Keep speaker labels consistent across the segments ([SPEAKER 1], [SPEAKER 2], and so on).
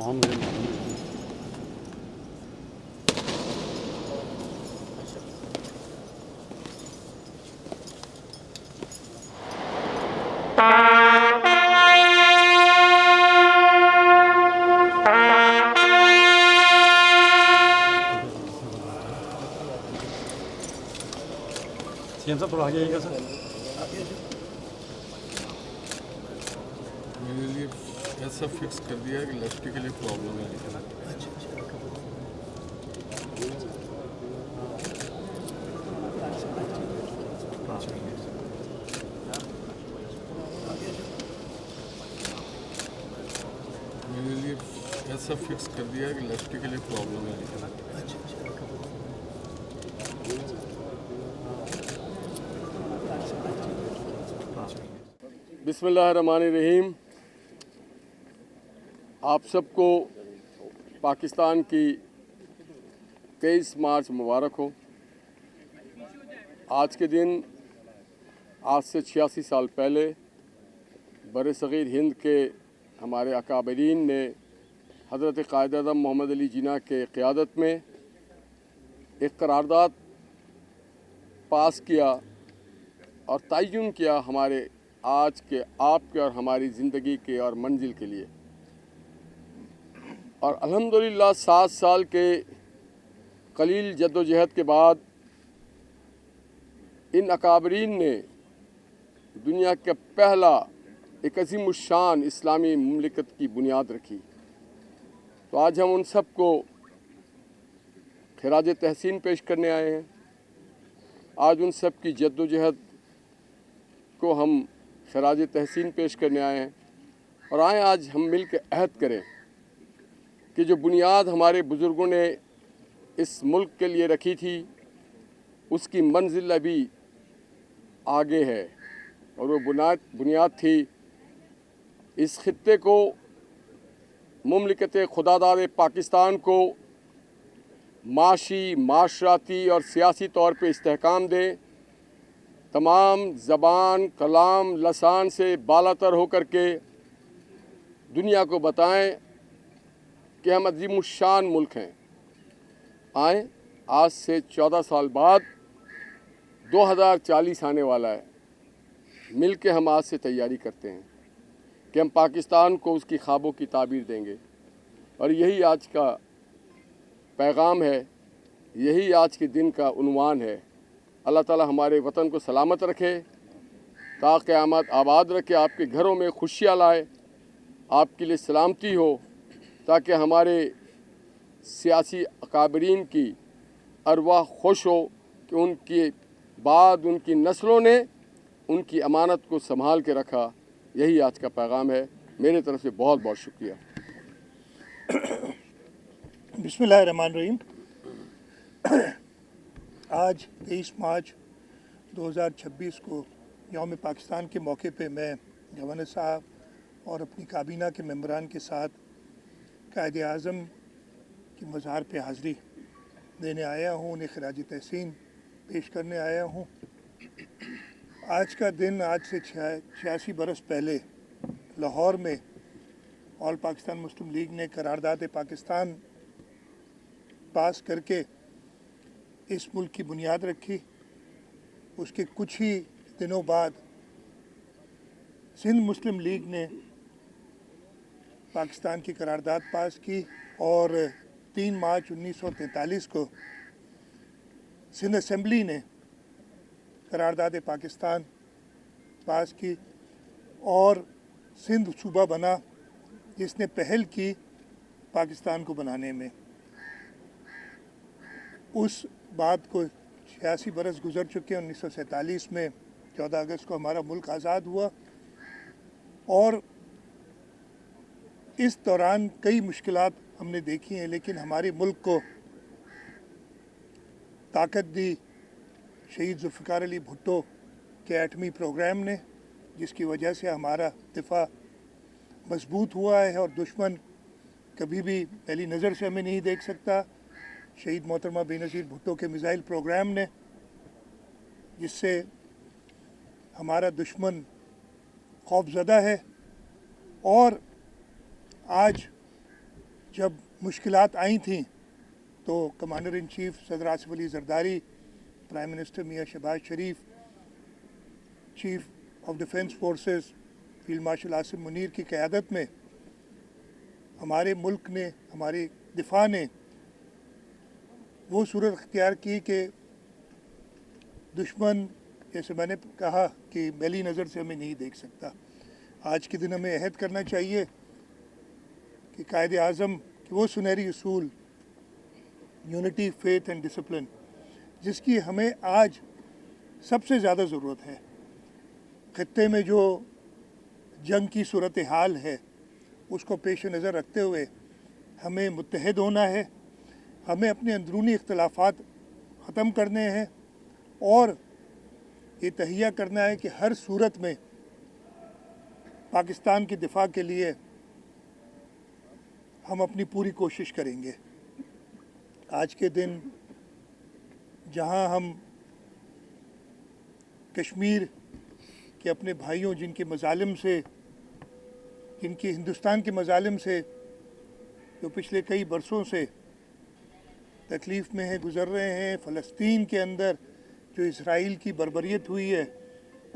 [SPEAKER 1] CM साहब थोड़ा आगे आइएगा सर।
[SPEAKER 2] मेरे लिए ऐसा फिक्स कर दिया है कि इलेक्ट्रिकली प्रॉब्लम है लेकिन मेरे लिए ऐसा फिक्स कर दिया है कि इलेक्ट्रिकली प्रॉब्लम है लेकिन
[SPEAKER 3] बिस्मिल्लाहिर्रहमानिर्रहीम। आप सबको पाकिस्तान की 23 मार्च मुबारक हो। आज के दिन आज से 86 साल पहले बरसग़ीर हिंद के हमारे अकाबरीन ने हज़रत क़ायद-ए-आज़म मोहम्मद अली जिन्ना के क़यादत में एक करारदाद पास किया और तयन किया हमारे आज के आपके और हमारी ज़िंदगी के और मंजिल के लिए। और अल्हम्दुलिल्लाह 7 साल के कलील जद्दोजहद के बाद इन अकाबरीन ने दुनिया का पहला एक अज़ीमुश्शान इस्लामी मुमलिकत की बुनियाद रखी। तो आज हम उन सब को खिराज तहसीन पेश करने आए हैं। आज उन सब की जद्दोजहद को हम खिराज तहसीन पेश करने आए हैं और आए आज हम मिल के अहद करें कि जो बुनियाद हमारे बुज़ुर्गों ने इस मुल्क के लिए रखी थी उसकी मंजिल अभी आगे है। और वो बुनियाद थी इस खित्ते को, मुमलिकत खुदादाद पाकिस्तान को माशी, माशराती और सियासी तौर पे इस्तेहकाम दें, तमाम ज़बान, कलाम, लसान से बालातर होकर के दुनिया को बताएं कि हम अज़ीमुश्शान मुल्क हैं। आए आज से 14 साल बाद 2040 आने वाला है। मिल के हम आज से तैयारी करते हैं कि हम पाकिस्तान को उसकी ख्वाबों की ताबीर देंगे। और यही आज का पैगाम है, यही आज के दिन का उन्वान है। अल्लाह ताला हमारे वतन को सलामत रखे, ता क़यामत आबाद रखे, आपके घरों में खुशियाँ लाए, आपके लिए सलामती हो, ताकि हमारे सियासी अकाबरीन की अरवाह खुश हो कि उनके बाद उनकी नस्लों ने उनकी अमानत को संभाल के रखा। यही आज का पैगाम है। मेरे तरफ से बहुत बहुत शुक्रिया।
[SPEAKER 4] बिस्मिल्लाहिर्रहमानिर्रहीम। आज 23 मार्च 2026 को यौम पाकिस्तान के मौके पे मैं गवर्नर साहब और अपनी काबीना के मेंबरान के साथ कायद आज़म की मज़ार पे हाज़िरी देने आया हूँ, उन्हें खिराज तहसीन पेश करने आया हूँ। आज का दिन आज से 86 बरस पहले लाहौर में ऑल पाकिस्तान मुस्लिम लीग ने करारदाद पाकिस्तान पास करके इस मुल्क की बुनियाद रखी। उसके कुछ ही दिनों बाद सिंध मुस्लिम लीग ने पाकिस्तान की करारदाद पास की और 3 मार्च 1943 को सिंध असेंबली ने करारदाद पाकिस्तान पास की और सिंध सूबा बना, जिसने पहल की पाकिस्तान को बनाने में। उस बात को 86 बरस गुजर चुके हैं। 1947 में 14 अगस्त को हमारा मुल्क आज़ाद हुआ और इस दौरान कई मुश्किलात हमने देखी हैं, लेकिन हमारे मुल्क को ताकत दी शहीद ज़ुल्फ़िकार अली भुट्टो के एटमी प्रोग्राम ने, जिसकी वजह से हमारा दिफा मजबूत हुआ है और दुश्मन कभी भी पहली नज़र से हमें नहीं देख सकता। शहीद मोहतरमा बेनज़ीर भुट्टो के मिसाइल प्रोग्राम ने, जिससे हमारा दुश्मन खौफज़दा है। और आज जब मुश्किलात आई थी तो कमांडर इन चीफ सदर आसिफ अली जरदारी, प्राइम मिनिस्टर मियाँ Shahbaz Sharif, chief of defence forces field marshal Asim Munir की क़यादत में हमारे मुल्क ने, हमारे दिफा ने वो सूरत अख्तियार की कि दुश्मन, जैसे मैंने कहा, कि मैली नज़र से हमें नहीं देख सकता। आज के दिन हमें अहद करना चाहिए कि कायद आज़म कि वो सुनहरी उसूल यूनिटी, फेथ एंड डिसिप्लिन, जिसकी हमें आज सबसे ज़्यादा ज़रूरत है, खत्ते में जो जंग की सूरत हाल है उसको पेश नज़र रखते हुए हमें मुत्तहद होना है, हमें अपने अंदरूनी इख्तलाफात ख़त्म करने हैं और ये तहिया करना है कि हर सूरत में पाकिस्तान के दिफा के लिए हम अपनी पूरी कोशिश करेंगे। आज के दिन जहां हम कश्मीर के अपने भाइयों, जिनके मजालिम से, जिनकी हिंदुस्तान के मजालिम से जो पिछले कई बरसों से तकलीफ़ में हैं, गुज़र रहे हैं, फ़लस्तीन के अंदर जो इसराइल की बर्बरियत हुई है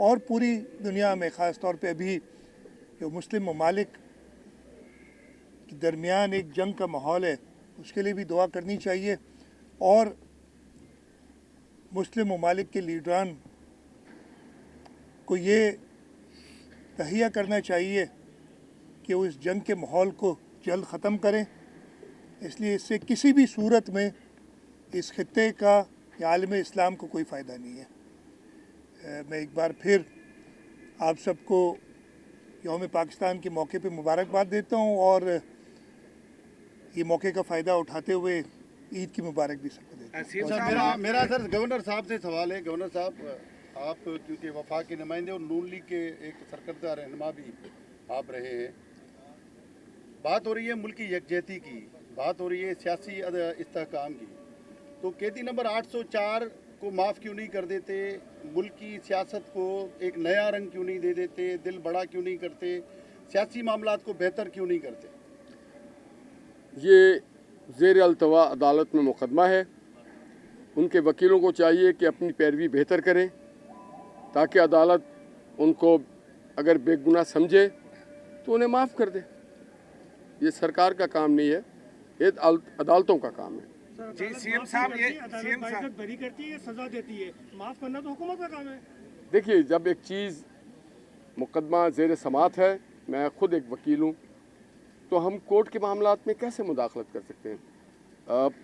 [SPEAKER 4] और पूरी दुनिया में ख़ास तौर पे अभी जो मुस्लिम ममालिक के दरमियान एक जंग का माहौल है, उसके लिए भी दुआ करनी चाहिए और मुस्लिम ममालिक के लीडरान को ये तहिया करना चाहिए कि वो इस जंग के माहौल को जल्द ख़त्म करें। इसलिए इससे किसी भी सूरत में इस खित्ते का या आलम इस्लाम को कोई फ़ायदा नहीं है। मैं एक बार फिर आप सबको यौम पाकिस्तान के मौके पे मुबारकबाद देता हूँ और ये मौके का फ़ायदा उठाते हुए ईद की मुबारक भी सबको देता हूँ।
[SPEAKER 5] मेरा सर गवर्नर साहब से सवाल है। गवर्नर साहब, आप क्योंकि वफाक के नुमाइंदे और नून लीग के एक सरकर्दा रहनुमा भी आप रहे हैं, बात हो रही है मुल्क की यकजहती की, बात हो रही है सियासी इस्तेहकाम की, तो कैदी नंबर 804 को माफ़ क्यों नहीं कर देते? मुल्क की सियासत को एक नया रंग क्यों नहीं दे देते? दिल बड़ा क्यों नहीं करते? सियासी मामलात को बेहतर क्यों नहीं करते?
[SPEAKER 3] ये ज़ेर अल्तवा अदालत में मुकदमा है। उनके वकीलों को चाहिए कि अपनी पैरवी बेहतर करें ताकि अदालत उनको अगर बेगुनाह समझे तो उन्हें माफ़ कर दे। ये सरकार का काम नहीं है, ये अदालतों का काम है।
[SPEAKER 6] जी सीएम साहब, ये सीएम साहब
[SPEAKER 1] बरी करती है, सजा देती है, माफ करना तो हुकूमत का काम है।
[SPEAKER 3] देखिए, जब एक चीज़ मुकदमा ज़ेर समात है, मैं ख़ुद एक वकील हूँ, तो हम कोर्ट के मामलात में कैसे मुदाखलत कर सकते हैं?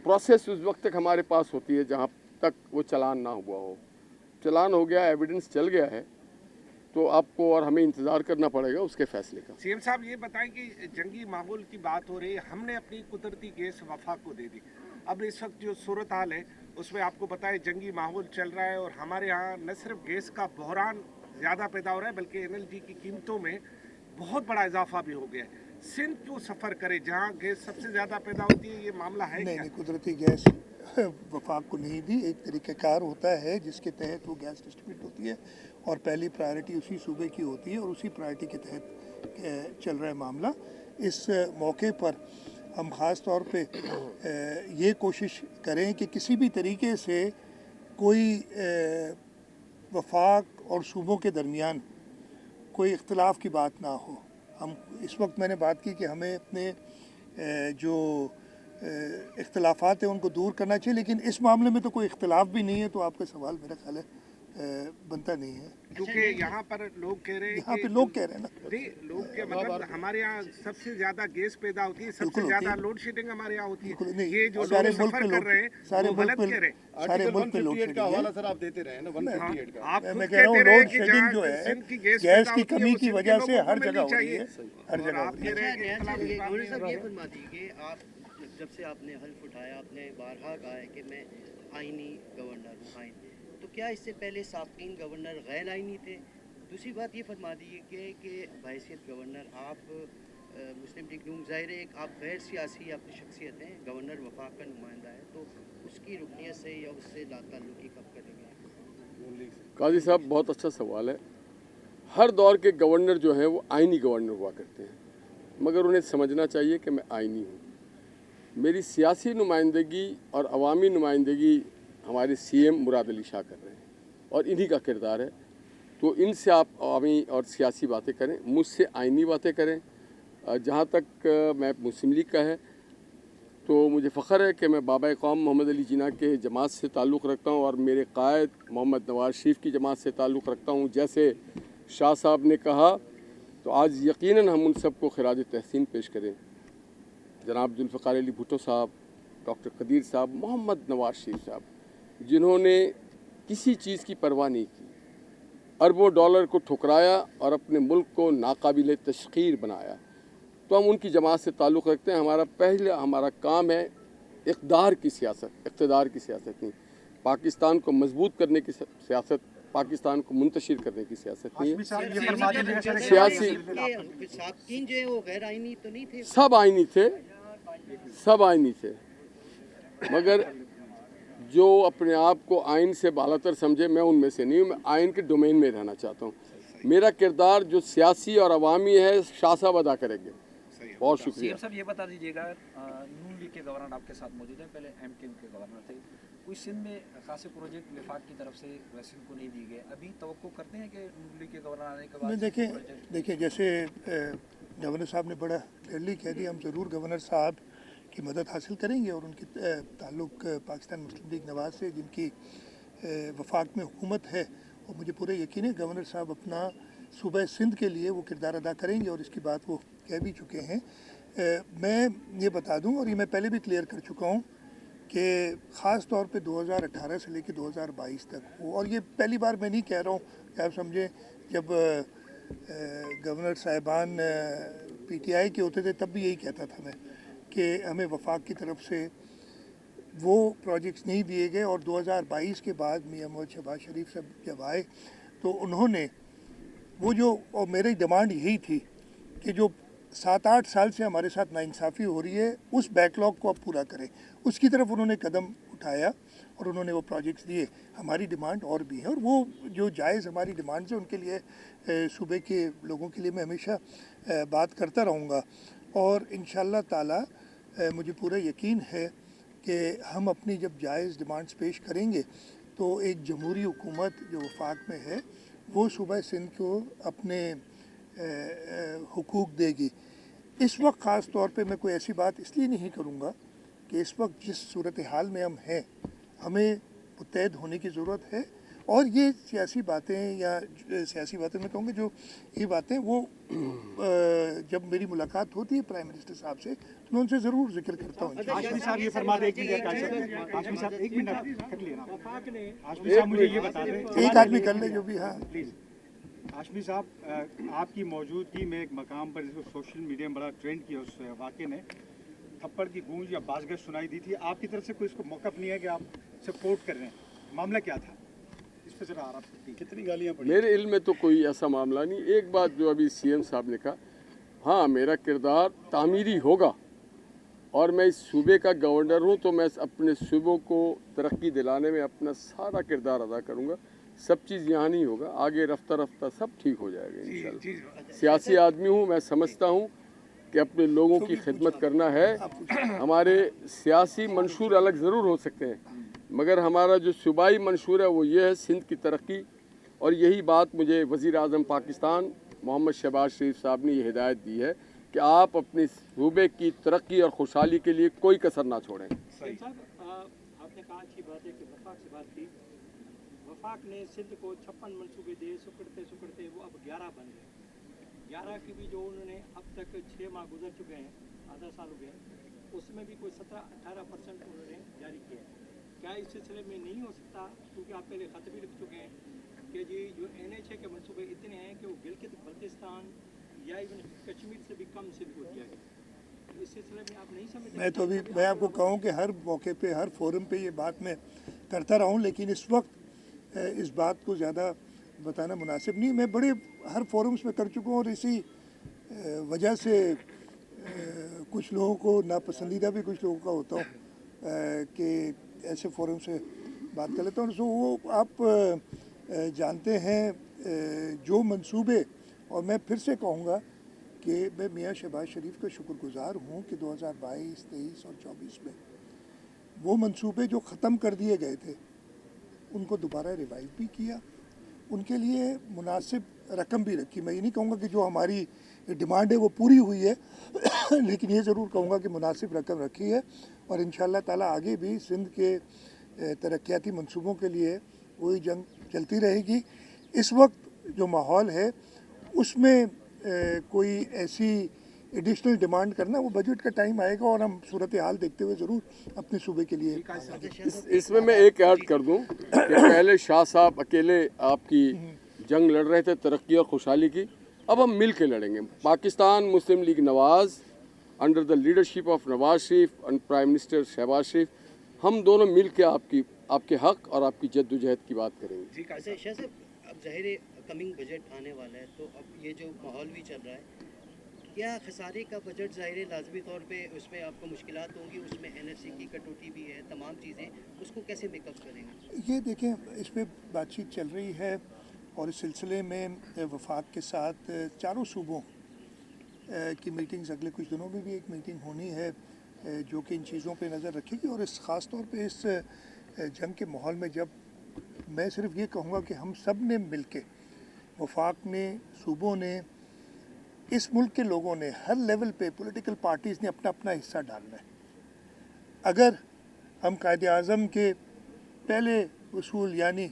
[SPEAKER 3] प्रोसेस उस वक्त तक हमारे पास होती है जहाँ तक वो चालान ना हुआ हो। चालान हो गया, एविडेंस चल गया है, तो आपको और हमें इंतज़ार करना पड़ेगा उसके फैसले का।
[SPEAKER 6] सीएम साहब ये बताएं कि जंगी माहौल की बात हो रही है, हमने अपनी कुदरती गैस वफाक को दे दी। अब इस वक्त जो सूरत हाल है उसमें आपको बताएं जंगी माहौल चल रहा है और हमारे यहाँ न सिर्फ गैस का बहरान ज़्यादा पैदा हो रहा है बल्कि एनएलजी की कीमतों में बहुत बड़ा इजाफा भी हो गया है। सिंध क्यों सफ़र करे जहाँ गैस सबसे ज़्यादा पैदा होती है? ये मामला है
[SPEAKER 4] नहीं
[SPEAKER 6] क्या?
[SPEAKER 4] नहीं, कुदरती गैस वफाक को नहीं दी। एक तरीक़ाकार होता है जिसके तहत वो गैस डिस्ट्रीब्यूट होती है और पहली प्रायोरिटी उसी सूबे की होती है और उसी प्रायोरिटी के तहत चल रहा है मामला। इस मौके पर हम ख़ास तौर पे ये कोशिश करें कि किसी भी तरीके से कोई वफाक और सूबों के दरमियान कोई इख्तलाफ की बात ना हो। हम इस वक्त मैंने बात की कि हमें अपने जो इख्तलाफात हैं उनको दूर करना चाहिए, लेकिन इस मामले में तो कोई इख्तलाफ भी नहीं है, तो आपका सवाल मेरा ख्याल है बनता नहीं है।
[SPEAKER 6] क्योंकि यहाँ पर लोग कह रहे हैं
[SPEAKER 4] यहाँ पे लोग कह रहे हैं ना,
[SPEAKER 6] नहीं, लोग के मतलब हमारे यहाँ सबसे ज्यादा गैस पैदा होती है, सबसे ज्यादा लोड शेडिंग हमारे यहाँ होती है। ये जो
[SPEAKER 4] सारे
[SPEAKER 6] लोग
[SPEAKER 4] मुल्क
[SPEAKER 6] सफर
[SPEAKER 4] पे
[SPEAKER 6] कर रहे हैं
[SPEAKER 4] सारे
[SPEAKER 6] वो
[SPEAKER 4] मुल्क
[SPEAKER 6] गलत कह रहे हैं।
[SPEAKER 4] पे सारे मुल्क पे लोड
[SPEAKER 5] 158 का
[SPEAKER 4] शेडिंग
[SPEAKER 5] हवाला
[SPEAKER 4] है।
[SPEAKER 5] सर आप देते रहे ना, 158 का।
[SPEAKER 6] आप
[SPEAKER 4] मैं
[SPEAKER 6] खुद
[SPEAKER 4] कह रहा हूँ
[SPEAKER 6] कहते रहे
[SPEAKER 4] लोड
[SPEAKER 6] कि
[SPEAKER 4] शेडिंग
[SPEAKER 6] जहाँ
[SPEAKER 4] जो है
[SPEAKER 6] सिंध की गैस
[SPEAKER 4] गैस
[SPEAKER 6] पैदा
[SPEAKER 4] की
[SPEAKER 6] होती है,
[SPEAKER 4] कमी
[SPEAKER 6] वो
[SPEAKER 4] की
[SPEAKER 6] सिंध
[SPEAKER 4] वजह
[SPEAKER 6] के
[SPEAKER 4] से
[SPEAKER 6] लोगों
[SPEAKER 4] हर
[SPEAKER 6] को
[SPEAKER 4] जगह
[SPEAKER 6] मिलनी
[SPEAKER 4] हो रही है,
[SPEAKER 6] चाहिए।
[SPEAKER 4] हर जगह हो
[SPEAKER 6] आप
[SPEAKER 4] रही
[SPEAKER 6] कह
[SPEAKER 4] है।
[SPEAKER 6] रहे हैं कि इख्तलाफ की बात
[SPEAKER 7] गौरी
[SPEAKER 6] नहीं
[SPEAKER 7] साहब
[SPEAKER 6] हो
[SPEAKER 7] ये
[SPEAKER 6] रही।
[SPEAKER 7] फरमा दीजिए, आप जब से आपने हल्फ उठाया, आपने बारहा कहा है कि मैं आइनी गवर्नर हूँ, आइन, तो क्या इससे पहले साबकीन गवर्नर गैर आइनी थे? दूसरी बात ये फरमा दीजिए कि बहैसियत गवर्नर आप मुस्लिम लीग नून, ज़ाहिर है आप गैर सियासी अपनी शख्सियत हैं, गवर्नर वफाक का नुमाइंदा है, तो उसकी रुकनीत से या उससे लाताल्लुकी कब करेंगे?
[SPEAKER 3] काजी साहब, बहुत अच्छा सवाल है। हर दौर के गवर्नर जो हैं वो आइनी गवर्नर हुआ करते हैं, मगर उन्हें समझना चाहिए कि मैं आइनी हूँ। मेरी सियासी नुमाइंदगी और अवामी नुमाइंदगी हमारे सीएम मुराद अली शाह कर रहे हैं और इन्हीं का किरदार है। तो इनसे आप अवामी और सियासी बातें करें, मुझसे आइनी बातें करें। जहाँ तक मैं मुस्लिम लीग का है तो मुझे फ़ख्र है कि मैं बाबा कौम मोहम्मद अली जिन्ना के जमात से ताल्लुक़ रखता हूँ और मेरे कायद मोहम्मद नवाज शरीफ की जमात से ताल्लुक़ रखता हूँ। जैसे शाह साहब ने कहा तो आज यकीनन हम उन सबको खिराज तहसीन पेश करें। जनाब जुल्फ़िकार अली भुट्टो साहब, डॉक्टर कदीर साहब, मोहम्मद नवाज शरीफ साहब, जिन्होंने किसी चीज़ की परवाह नहीं की, अरबों डॉलर को ठुकराया और अपने मुल्क को नाकाबिल तशखीर बनाया। तो हम उनकी जमात से ताल्लुक़ रखते हैं। हमारा काम है इक़्तिदार की सियासत नहीं। पाकिस्तान को मजबूत करने की सियासत, पाकिस्तान को मुंतशिर करने की सियासत नहीं है। सियासी
[SPEAKER 7] साकिन जो है वो गैर आईनी तो नहीं थे?
[SPEAKER 3] सब आईनी थे, मगर जो अपने आप को आइन से बालातर समझे, मैं उनमें से नहीं हूँ। मैं आइन के डोमेन में रहना चाहता हूँ। मेरा किरदार जो सियासी और अवामी है शाह साहब अदा करेंगे। बहुत शुक्रिया।
[SPEAKER 8] सर ये बता दीजिएगा, नून लीग के गवर्नर आपके साथ मौजूद हैं, पहले एमकेएम के गवर्नर थे, कोई सिंध में खासे प्रोजेक्ट विफाक की तरफ से सिंध को नहीं दिए गए, अभी तवक्को करते हैं कि नून लीग के गवर्नर आने के बाद?
[SPEAKER 4] देखिए जैसे गवर्नर साहब ने बड़ा क्लियरली कह दिया, हम ज़रूर गवर्नर साहब की मदद हासिल करेंगे और उनकी ताल्लुक़ पाकिस्तान मुस्लिम लीग नवाज से, जिनकी वफाक में हुकूमत है, और मुझे पूरा यकीन है गवर्नर साहब अपना सूबा सिंध के लिए वो किरदार अदा करेंगे और इसकी बात वो कह भी चुके हैं। मैं ये बता दूं, और ये मैं पहले भी क्लियर कर चुका हूं, कि ख़ास तौर पे 2018 से लेकर 2022 तक हो, और ये पहली बार मैं नहीं कह रहा हूँ कि आप समझें, जब गवर्नर साहिबान पीटीआई के होते थे तब भी यही कहता था मैं कि हमें वफाक की तरफ से वो प्रोजेक्ट्स नहीं दिए गए। और 2022 के बाद मियां मोहम्मद शहबाज शरीफ साहब जब आए तो उन्होंने वो जो, और मेरी डिमांड यही थी कि जो 7-8 साल से हमारे साथ नाइंसाफ़ी हो रही है उस बैकलॉग को अब पूरा करें, उसकी तरफ उन्होंने कदम उठाया और उन्होंने वो प्रोजेक्ट्स दिए। हमारी डिमांड और भी है, और वो जो जायज़ हमारी डिमांड्स है उनके लिए सूबे के लोगों के लिए मैं हमेशा बात करता रहूँगा। और इंशाअल्लाह ताला मुझे पूरा यकीन है कि हम अपनी जब जायज़ डिमांड्स पेश करेंगे तो एक जमहूरी हुकूमत जो वफाक में है वो सूबा सिंध को अपने हुकूक देगी। इस वक्त ख़ास तौर पे मैं कोई ऐसी बात इसलिए नहीं करूँगा कि इस वक्त जिस सूरत हाल में हम हैं हमें मुत्तहद होने की ज़रूरत है, और ये सियासी बातें, या सियासी बातें मैं कहूँगा जो ये बातें, वो जब मेरी मुलाकात होती है प्राइम मिनिस्टर साहब से तो मैं उनसे ज़रूर जिक्र करता हूँ।
[SPEAKER 1] हाशमी साहब ये फरमा दे, हाशमी साहब एक मिनट कर लेना, हाशमी साहब मुझे ये बता दें,
[SPEAKER 4] एक आदमी कर ले जो भी। हाँ
[SPEAKER 1] प्लीज़ हाशमी साहब, आपकी मौजूदगी में एक मकाम पर जिसको सोशल मीडिया में बड़ा ट्रेंड किया, उस वाक़े ने थप्पड़ की गूंज या बाज़गश सुनाई दी थी, आपकी तरफ से कोई इसको मौक़िफ़ नहीं है कि आप सपोर्ट कर रहे हैं, मामला क्या था इस पर ज़रा आप
[SPEAKER 5] कितनी गालियाँ पड़ी?
[SPEAKER 3] मेरे इल्म में तो कोई ऐसा मामला नहीं। एक बात जो अभी सीएम साहब ने कहा, हाँ मेरा किरदार तामीरी होगा और मैं इस सूबे का गवर्नर हूँ तो मैं अपने सूबों को तरक्की दिलाने में अपना सारा किरदार अदा करूँगा। सब चीज़ यहाँ नहीं होगा, आगे रफ्ता रफ्ता सब ठीक हो जाएगा इंशाल्लाह। सियासी आदमी हूँ, मैं समझता हूँ कि अपने लोगों की खिदमत करना है। हमारे सियासी मंशूर अलग ज़रूर हो सकते हैं, मगर हमारा जो सूबाई मंशूर है वो ये है सिंध की तरक्की। और यही बात मुझे वज़ीर आज़म पाकिस्तान मोहम्मद शहबाज शरीफ साहब ने ये हिदायत दी है कि आप अपने सूबे की तरक्की और खुशहाली के लिए कोई कसर ना छोड़ें।
[SPEAKER 9] आपने कहा अच्छी बात है कि वफाक से बात की, वफाक ने सिंध को 56 मनसूबे दिए, सुकड़ते वो अब 11 बन गए। 11 की भी जो उन्होंने अब तक 6 माह गुजर चुके हैं, आधा साल हो गया, उसमें भी कोई 17-18% उन्होंने जारी किया है। क्या इस सिलसिले में नहीं हो सकता, क्योंकि आप पहले खत भी लिख चुके हैं कि जी जो NHA के मनसूबे इतने हैं कि वो गिलगित बल्तिस्तान या इवन कश्मीर से भी कम सिंध को दिया गया, इस सिलसिले में आप नहीं समझते?
[SPEAKER 4] मैं तो अभी मैं आपको कहूँ कि हर मौके पे, हर फोरम पे ये बात मैं करता रहा हूँ, लेकिन इस वक्त इस बात को ज़्यादा बताना मुनासिब नहीं। मैं बड़े हर फोरम्स में कर चुका हूँ और इसी वजह से कुछ लोगों को नापसंदीदा भी कुछ लोगों का होता हूँ कि ऐसे फोरम से बात कर लेता हूँ। सो वो आप जानते हैं जो मंसूबे, और मैं फिर से कहूँगा کہ میں میاں شہباز شریف کا شکر گزار ہوں کہ 2022, 23 اور 24 میں وہ منصوبے جو ختم کر دیے گئے تھے ان کو دوبارہ ریوائیو بھی کیا, ان کے لیے مناسب رقم بھی رکھی. میں یہ نہیں کہوں گا کہ جو ہماری ڈیمانڈ ہے وہ پوری ہوئی ہے, لیکن یہ ضرور کہوں گا کہ مناسب رقم رکھی ہے, اور انشاءاللہ تعالیٰ آگے بھی سندھ کے ترقیاتی منصوبوں کے لیے وہی جنگ چلتی رہے گی. اس وقت جو ماحول ہے اس میں کوئی ایسی ایڈیشنل ڈیمانڈ کرنا, وہ بجٹ کا ٹائم آئے گا اور ہم صورتحال دیکھتے ہوئے ضرور اپنے صوبے کے لیے.
[SPEAKER 3] اس میں ایک ایڈ کر دوں کہ پہلے شاہ صاحب اکیلے آپ کی جنگ لڑ رہے تھے ترقی اور خوشحالی کی, اب ہم مل کے لڑیں گے. Pakistan Muslim League Nawaz under the leadership of Nawaz Sharif and prime minister Shahbaz Sharif, ہم دونوں مل کے آپ کے حق اور آپ کی جد و جہد کی بات کریں گے.
[SPEAKER 7] شاہ صاحب, اب ظاہر کمنگ بجٹ آنے والا ہے, تو اب یہ جو ماحول بھی چل رہا ہے, کیا خسارے کا بجٹ ظاہر لازمی طور پہ اس میں آپ کو مشکلات ہوں گی, اس میں NFC کی کٹوتی بھی ہے, تمام چیزیں, اس کو کیسے میک اپ کریں گے؟
[SPEAKER 4] یہ دیکھیں, اس پہ بات چیت چل رہی ہے, اور اس سلسلے میں وفاق کے ساتھ چاروں صوبوں کی میٹنگز اگلے کچھ دنوں میں بھی ایک میٹنگ ہونی ہے جو کہ ان چیزوں پہ نظر رکھے گی. اور اس خاص طور پہ اس جنگ کے ماحول میں جب میں صرف یہ کہوں گا کہ ہم سب نے مل کے, وفاق نے, صوبوں نے, اس ملک کے لوگوں نے, ہر لیول پہ پولیٹیکل پارٹیز نے اپنا اپنا حصہ ڈالنا ہے. اگر ہم قائد اعظم کے پہلے اصول یعنی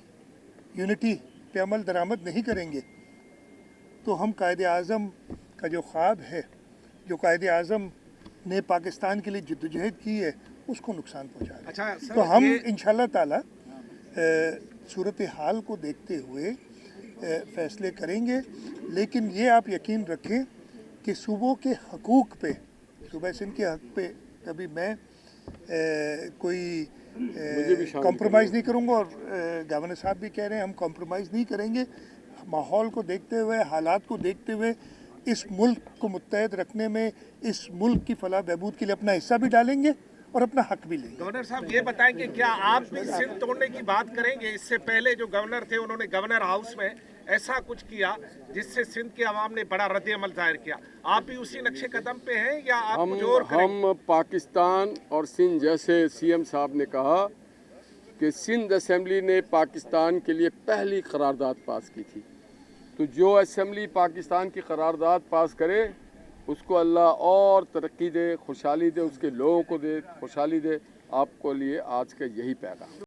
[SPEAKER 4] یونٹی پہ عمل درآمد نہیں کریں گے تو ہم قائد اعظم کا جو خواب ہے, جو قائد اعظم نے پاکستان کے لیے جدوجہد کی ہے, اس کو نقصان پہنچا ہے. تو ہم انشاءاللہ تعالی صورتحال کو دیکھتے ہوئے فیصلے کریں گے, لیکن یہ آپ یقین رکھیں کہ صوبوں کے حقوق پہ, صوبہ سندھ کے حق پہ کبھی میں کوئی کمپرومائز نہیں کروں گا, اور گورنر صاحب بھی کہہ رہے ہیں ہم کمپرومائز نہیں کریں گے. ماحول کو دیکھتے ہوئے, حالات کو دیکھتے ہوئے, اس ملک کو متحد رکھنے میں, اس ملک کی فلاح بہبود کے لیے اپنا حصہ بھی ڈالیں گے اور اپنا حق بھی لیں گے.
[SPEAKER 6] گورنر صاحب یہ بتائیں کہ کیا آپ بھی سندھ توڑنے کی بات کریں گے؟ اس سے پہلے جو گورنر تھے انہوں نے گورنر ہاؤس میں ایسا کچھ کیا جس سے سندھ کے عوام نے بڑا رد عمل ظاہر کیا, آپ بھی اسی نقش قدم پہ ہیں یا آپ کچھ اور کریں گے؟
[SPEAKER 3] ہم پاکستان اور سندھ, جیسے CM صاحب نے کہا کہ سندھ اسمبلی نے پاکستان کے لیے پہلی قرارداد پاس کی تھی, تو جو اسمبلی پاکستان کی قرارداد پاس کرے اس کو اللہ اور ترقی دے, خوشحالی دے, اس کے لوگوں کو دے, خوشحالی دے. آپ کو لیے آج کا یہی پیغام.